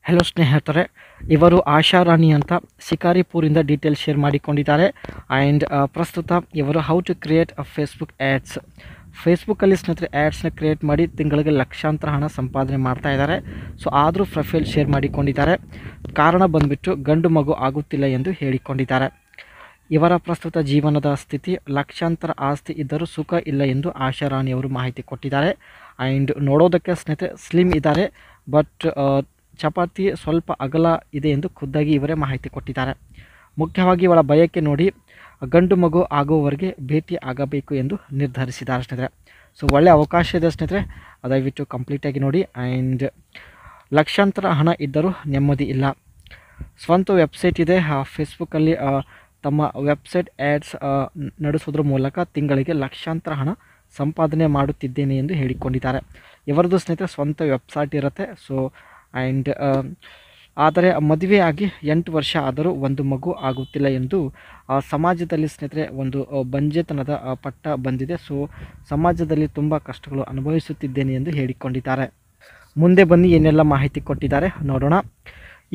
Hello ಸ್ನೇಹಿತರೆ, ಇವರು ಆಶಾ ರಾಣಿ ಅಂತ ಶಿಕಾರಿಪುರಿಂದ ಡೀಟೇಲ್ಸ್ ಶೇರ್ ಮಾಡಿಕೊಂಡಿದ್ದಾರೆ. ಆ್ಯಂಡ್ ಪ್ರಸ್ತುತ ಇವರು how to create a Facebook ads, ಫೇಸ್ಬುಕ್ಕಲ್ಲಿ ಸ್ನೇಹಿತರೆ ಆ್ಯಡ್ಸ್ನ ಕ್ರಿಯೇಟ್ ಮಾಡಿ ತಿಂಗಳಿಗೆ ಲಕ್ಷಾಂತರ ಹಣ ಸಂಪಾದನೆ ಮಾಡ್ತಾ ಇದ್ದಾರೆ. ಸೊ ಆದರೂ ಪ್ರೊಫೈಲ್ ಶೇರ್ ಮಾಡಿಕೊಂಡಿದ್ದಾರೆ. ಕಾರಣ ಬಂದುಬಿಟ್ಟು ಗಂಡು ಮಗು ಆಗುತ್ತಿಲ್ಲ ಎಂದು ಹೇಳಿಕೊಂಡಿದ್ದಾರೆ. ಇವರ ಪ್ರಸ್ತುತ ಜೀವನದ ಸ್ಥಿತಿ ಲಕ್ಷಾಂತರ ಆಸ್ತಿ ಇದ್ದರೂ ಸುಖ ಇಲ್ಲ ಎಂದು ಆಶಾ ರಾಣಿಯವರು ಮಾಹಿತಿ ಕೊಟ್ಟಿದ್ದಾರೆ. ಆ್ಯಂಡ್ ನೋಡೋದಕ್ಕೆ ಸ್ನೇಹಿತರೆ ಸ್ಲಿಮ್ ಇದ್ದಾರೆ, ಬಟ್ ಚಪಾತಿ ಸ್ವಲ್ಪ ಅಗಲ ಇದೆ ಎಂದು ಖುದ್ದಾಗಿ ಇವರೇ ಮಾಹಿತಿ ಕೊಟ್ಟಿದ್ದಾರೆ. ಮುಖ್ಯವಾಗಿ ಇವಳ ಬಯಕೆ ನೋಡಿ ಗಂಡು ಮಗು ಆಗುವವರೆಗೆ ಭೇಟಿ ಆಗಬೇಕು ಎಂದು ನಿರ್ಧರಿಸಿದ್ದಾರೆ ಸ್ನೇಹಿತರೆ. ಸೊ ಒಳ್ಳೆಯ ಅವಕಾಶ ಇದೆ ಸ್ನೇಹಿತರೆ, ದಯವಿಟ್ಟು ಕಂಪ್ಲೀಟಾಗಿ ನೋಡಿ. ಆ್ಯಂಡ್ ಲಕ್ಷಾಂತರ ಹಣ ಇದ್ದರೂ ನೆಮ್ಮದಿ ಇಲ್ಲ. ಸ್ವಂತ ವೆಬ್ಸೈಟ್ ಇದೆ. ಫೇಸ್ಬುಕ್ಕಲ್ಲಿ ತಮ್ಮ ವೆಬ್ಸೈಟ್ ಆ್ಯಡ್ಸ್ ನಡೆಸೋದ್ರ ಮೂಲಕ ತಿಂಗಳಿಗೆ ಲಕ್ಷಾಂತರ ಹಣ ಸಂಪಾದನೆ ಮಾಡುತ್ತಿದ್ದೇನೆ ಎಂದು ಹೇಳಿಕೊಂಡಿದ್ದಾರೆ. ಇವರದ್ದು ಸ್ನೇಹಿತರೆ ಸ್ವಂತ ವೆಬ್ಸೈಟ್ ಇರುತ್ತೆ. ಸೊ ಆ್ಯಂಡ್ ಆದರೆ ಮದುವೆ ಆಗಿ 8 ವರ್ಷ ಆದರೂ ಒಂದು ಮಗು ಆಗುತ್ತಿಲ್ಲ ಎಂದು ಸಮಾಜದಲ್ಲಿ ಸ್ನೇಹಿತರೆ ಒಂದು ಬಂಜೆತನದ ಪಟ್ಟ ಬಂದಿದೆ. ಸೊ ಸಮಾಜದಲ್ಲಿ ತುಂಬ ಕಷ್ಟಗಳು ಅನುಭವಿಸುತ್ತಿದ್ದೇನೆ ಎಂದು ಹೇಳಿಕೊಂಡಿದ್ದಾರೆ. ಮುಂದೆ ಬನ್ನಿ ಏನೆಲ್ಲ ಮಾಹಿತಿ ಕೊಟ್ಟಿದ್ದಾರೆ ನೋಡೋಣ.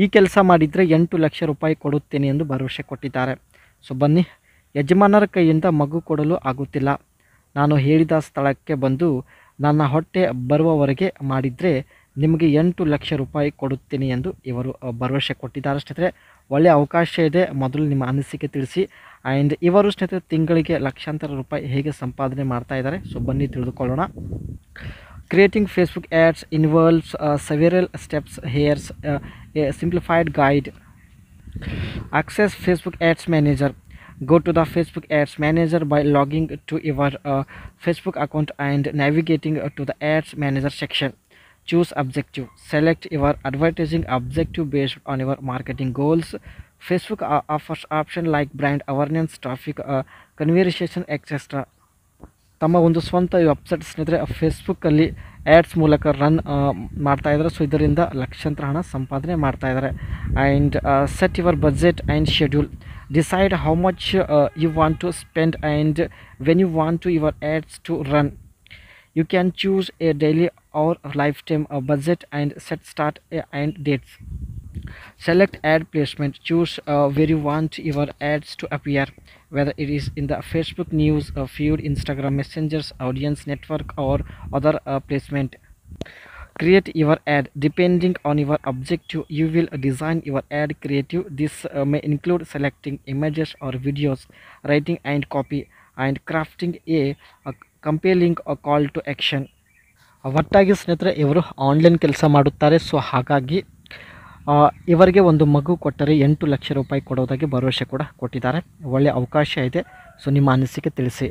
ಈ ಕೆಲಸ ಮಾಡಿದರೆ 8 ಲಕ್ಷ ರೂಪಾಯಿ ಕೊಡುತ್ತೇನೆ ಎಂದು ಭರವಸೆ ಕೊಟ್ಟಿದ್ದಾರೆ. ಸೊ ಬನ್ನಿ. ಯಜಮಾನರ ಕೈಯಿಂದ ಮಗು ಕೊಡಲು ಆಗುತ್ತಿಲ್ಲ. ನಾನು ಹೇಳಿದ ಸ್ಥಳಕ್ಕೆ ಬಂದು ನನ್ನ ಹೊಟ್ಟೆ ಬರುವವರೆಗೆ ಮಾಡಿದರೆ ನಿಮಗೆ 8 ಲಕ್ಷ ರೂಪಾಯಿ ಕೊಡುತ್ತೇನೆ ಎಂದು ಇವರು ಭರವಸೆ ಕೊಟ್ಟಿದ್ದಾರೆ ಸ್ನೇಹಿತರೆ. ಒಳ್ಳೆಯ ಅವಕಾಶ ಇದೆ. ಮೊದಲು ನಿಮ್ಮ ಅನಿಸಿಕೆ ತಿಳಿಸಿ. ಆ್ಯಂಡ್ ಇವರು ಸ್ನೇಹಿತರೆ ತಿಂಗಳಿಗೆ ಲಕ್ಷಾಂತರ ರೂಪಾಯಿ ಹೇಗೆ ಸಂಪಾದನೆ ಮಾಡ್ತಾ ಇದ್ದಾರೆ, ಸೊ ಬನ್ನಿ ತಿಳಿದುಕೊಳ್ಳೋಣ. Creating Facebook ads involves several steps. Here's A simplified guide. Access Facebook Ads Manager. Go to the Facebook Ads Manager by logging to your Facebook account and navigating to the Ads Manager section. Choose objective. Select your advertising objective based on your marketing goals. Facebook offers options like brand awareness, traffic, conversation, etc. ತಮ್ಮ ಒಂದು ಸ್ವಂತ website ಸ್ನೇಹಿತರೆ ಫೇಸ್ಬುಕ್ಕಲ್ಲಿ ads ಮೂಲಕ run ಮಾಡ್ತಾ ಇದ್ದಾರೆ. So ಇದರಿಂದ ಲಕ್ಷಾಂತರ ಹಣ ಸಂಪಾದನೆ ಮಾಡ್ತಾ ಇದ್ದಾರೆ. And set your budget and schedule. Decide how much you want to spend and when you want to your ads to run. You can choose a daily or lifetime budget and set start and dates. Select ad placement. Choose where you want your ads to appear, whether it is in the Facebook news feed, Instagram messengers, audience network or other placement. Create your ad. Depending on your objective, you will design your ad creative. This may include selecting images or videos, writing and copy, and crafting a compelling call to action. ಒಟ್ಟಾಗಿ ಸ್ನೇಹಿತರೆ ಇವರು online ಕೆಲಸ ಮಾಡುತ್ತಾರೆ. So ಹಾಗಾಗಿ ಇವರಿಗೆ ಒಂದು ಮಗು ಕೊಟ್ಟರೆ 8 ಲಕ್ಷ ರೂಪಾಯಿ ಕೊಡೋದಾಗಿ ಭರವಸೆ ಕೂಡ ಕೊಟ್ಟಿದ್ದಾರೆ. ಒಳ್ಳೆಯ ಅವಕಾಶ ಇದೆ. ಸೊ ನಿಮ್ಮ ಅನಿಸಿಕೆ ತಿಳಿಸಿ.